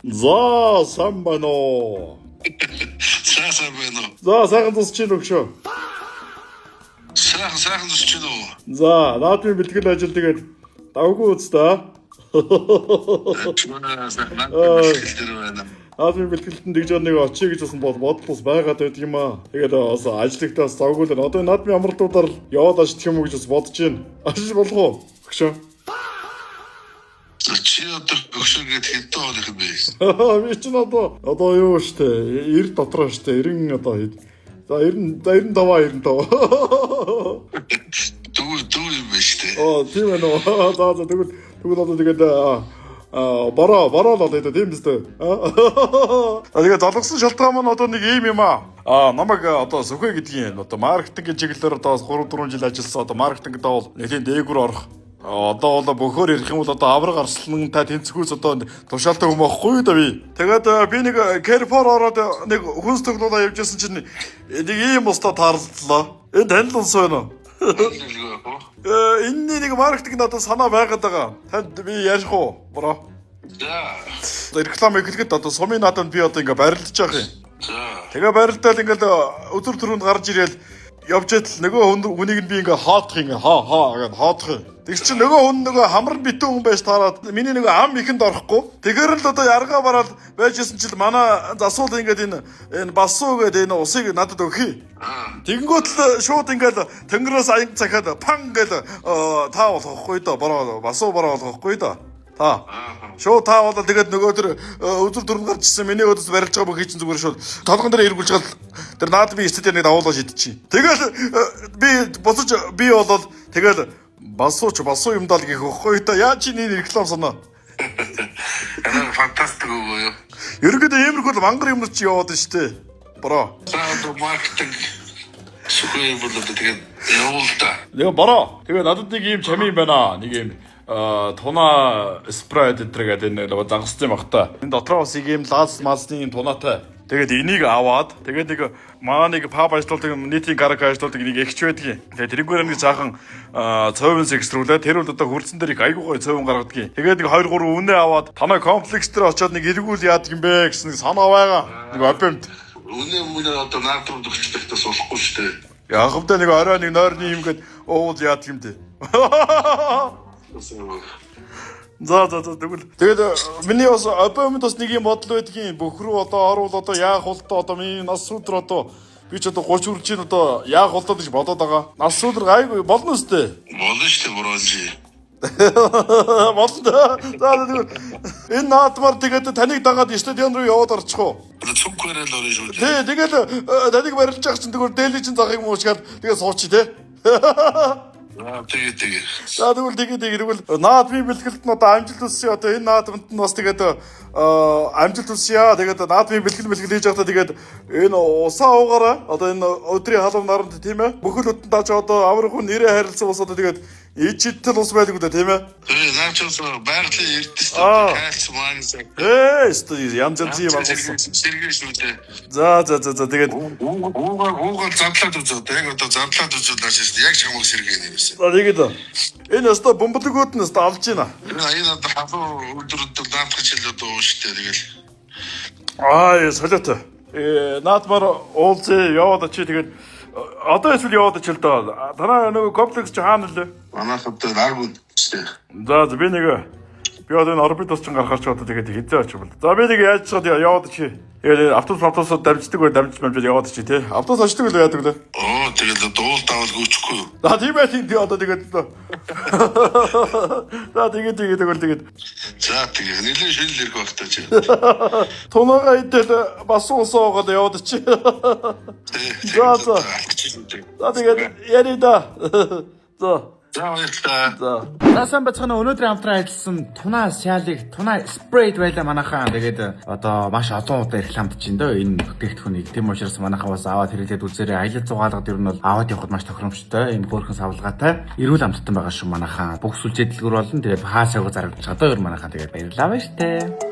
За, сайн байна уу? Сайн байна уу? За, сайхан тусч чинь өгшөө. Сайхан тусч чинь уу? За, наадмын бэлтгэл ажил тэгээд давгүй үстэ. Наадмын бэлтгэлтэнд тэгж нэг очие гэж бас бодлоос байгаад байдаг юм аа. Тэгээд бас ажлагтаас завгуулна. Одоо наадмын амралтуудаар л яваад ажиглах юм уу гэж бас бодож байна. Ажиж болох уу? Өгшөө. Чи одоо өгшөөгээд хэдэн хоолох юм бэ? Би ч одоо юу штэ 90 дотроо штэ 90 одоо за 95 Дүү юм байна штэ. Тийм ээ нөө. За тэгвэл одоо тэгээд бараа л одоо тийм үстэй. Тэгээд залгсан шалтгаан маань одоо нэг юм аа. Намайг одоо Сүхэ гэдгийг одоо маркетингийн чиглэлээр одоо 3-4 жил ажилласан одоо маркетингд бол нэлийн дээгүүр орох. Одоо бол бөхөр ярих юм бол одоо авраг арслантай тэнцвхүүс одоо тушаалтай юм аахгүй да би. Тэгээд би нэг Carrefour ороод нэг хүнс төглөөлөө явжсэн чинь нэг ийм устаа таарлаа. Энэ танил унс байна уу? Энэ нэг маркетинг надад санаа байгаад байгаа. Танд би ярих уу? Бро. За. Реклам эхлэхэд одоо сумын надад би одоо ингээ барилдаж байгаа юм. За. Тэгээ барилдаал ингээл өдөр түрүүнд гарч ирээл явж идэл нөгөө хүнийг нь би ингээ хаадах ингээ гэд хаадах юм. Тэг чи нөгөө хүн нөгөө хамар битүү хүн байж таараад миний нөгөө ам ихэнд орохгүй. Тэгэр л одоо яргаа бараад байжсэн чил манай засуул ингээд энэ басуу гэдэг энэ усыг надад өгье. Тэгэнгүүт л шууд ингээд тэнгэрээс аян цахаад пан гэл таа болохгүй да бороо басуу бороо болохгүй да. Та. Шууд таа бол тэгээд нөгөө төр өдөр дөрөв гарчсан миний өдөөс барилж байгаа бүх хийчин зүгээр шууд толгон дээр эргүүлж гал тэр наадмын эстэд нэг давуулаа шидчихий. Тэгэл би буцаж би болол тэгэл басуу юмдаа л гэх өгөхгүй та яа чи нэг реклам санаа. Фантастик уу юу? Ерөнхийдөө иймэрхүү мангар юм чи яваад байна штэ. Бороо. За маркетинг Сүхэ бол тэгээд явуулта. Тэгээ бороо. Тэгээ надад нэг юм чамин байна. Нэг юм туна спрайд гэдэг нэг загссан юм бахта. Энэ дотроо бас ийм лазмасны юм тунаатай. Тэгээд энийг аваад тэгээд нэг маа нэг паб ажилладаг нийтийн гараг ажилладаг нэг эгч байдгийн. Тэгээд тэрүүгээр нэг жаахан цовын экстрүүлээ. Тэр бол одоо хурцсан дээр их айгуу гой цовын гаргадаг. Тэгээд нэг 2-3 үнэ аваад танай комплекс дээр очиод нэг эргүүл яадаг юм бэ гэсэн санаа байгаа. Нэг обемд. Үнэ одоо наадрууд өгчлөхтөөс болохгүй шүү дээ. Яг хөвдөө нэг орой нэг нойрны юм гээд уул яадаг юм дээ. За тэгвэл тэгээд миний бас обемд бас нэг юм бодол байдгийн бүх рүү одоо орвол одоо яах вэ одоо миний нас өдөр одоо би ч одоо 30 хүрч ийн одоо яах вэ гэж бодоод байгаа. Нас өдөр гайгүй болно үстэй. Болно шүү дээ бронжи. Болно. За тэгвэл энэ наадмаар тэгээд таныг дагаад стадион руу яваад орчих уу? Цүнхээрэл орно шүү дээ. Тэгээд таныг барилж байгаа чинь тэгвэл дээлийн чинь захыг муучгаад тэгээд суучих тий. Тэгээ. За тэгвэл наадмын бэлтгэлд нь одоо амжилт хүсье. Одоо энэ наадманд нь бас тэгээд амжилт хүсье. Тэгээд наадмын бэлтгэл хийж байхдаа тэгээд энэ усаа уугаараа одоо энэ өдрийн халуун наранд тийм ээ. Бүхэл бүтэн тач одоо аврах хүн нэрээ харилцсан ус одоо тэгээд ичтэл ус байдаг үү тийм ээ. Тэгээ наачаас байгалийн эрдэс кальц манс. Янз юм агуулсан. Сэргэн шүү дээ. За тэгээд уугаар задлаад үзөө. Яг одоо задлаад үзүүлж шүү дээ. Яг чамаг сэргэн юм шиг. За тэгээд энэ өстө бомболгууд нь өстө алж байна. Энэ одоо халуун өдрөд наадах хичээл одоо ууштай тэгэл. Солиотой. Наадмаар уулзээ яваад чи тэгээд одоо эсвэл яваад чи л доо. Танаа нөгөө комплекс чи хаана лээ? Манайхад лагун шүү дээ. За би одоо энэ орбитос ч гарахаар ч одоо тэгээд хизээ очих бол. За би нэг яаж чад яваад чи. Тэгээд автобусууд дамждаг бай дамжиж яваад чи тий. Автобус очдог л яадаг лээ. Тэгээд дуул давал гүйчихгүй юу? За тийм байх тийм одоо тэгээд. За тэгээд. За тэгээд нэлээд шил ирэх багтаа чи. Тунаага идэл бас уусаагаад яваад чи. За тэгээд яри да. За баярлалаа. За сайн бацхан өнөөдөр хамтран ажилласан туна шаалыг туна спрейд байлаа манайхаа. Тэгээд одоо маш олон удаа рекламдж байна дөө энэ бүтээгдэхүүнийг. Тийм учраас манайхаа бас аваад хэрэглээд үзээрэй. Аялал зугаалгад ер нь бол аваад явахд маш тохиромжтой. Энэ хөөрхөн савлгаатай. Эрүүл амттан байгаа шүү манайхаа. Бүх сүлжээ дэлгүүр болон тэгээд хаашаагаа зарагдаж одоо ер манайхаа тэгээд баярлалаа баяр таа.